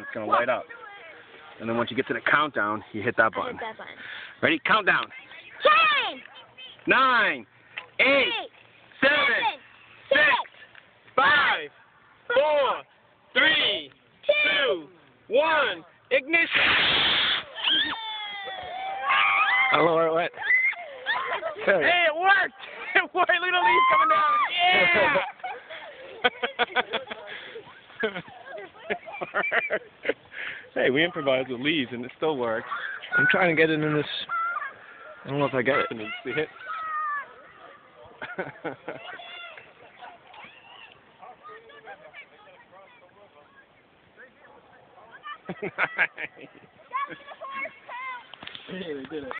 and it's going to light up. And then once you get to the countdown, you hit that button. I hit that button. Ready? Countdown. 10, 9, 8, 7, 6, 5, 4, 3, 2, 1. Ignition! I don't know where it went. Hey, it worked! It worked! Look at the leaves coming down! Yeah! Hey, we improvised with leaves and it still works. I'm trying to get it in this. I don't know if I get it. Can you see it? Nice. Hey, they did it.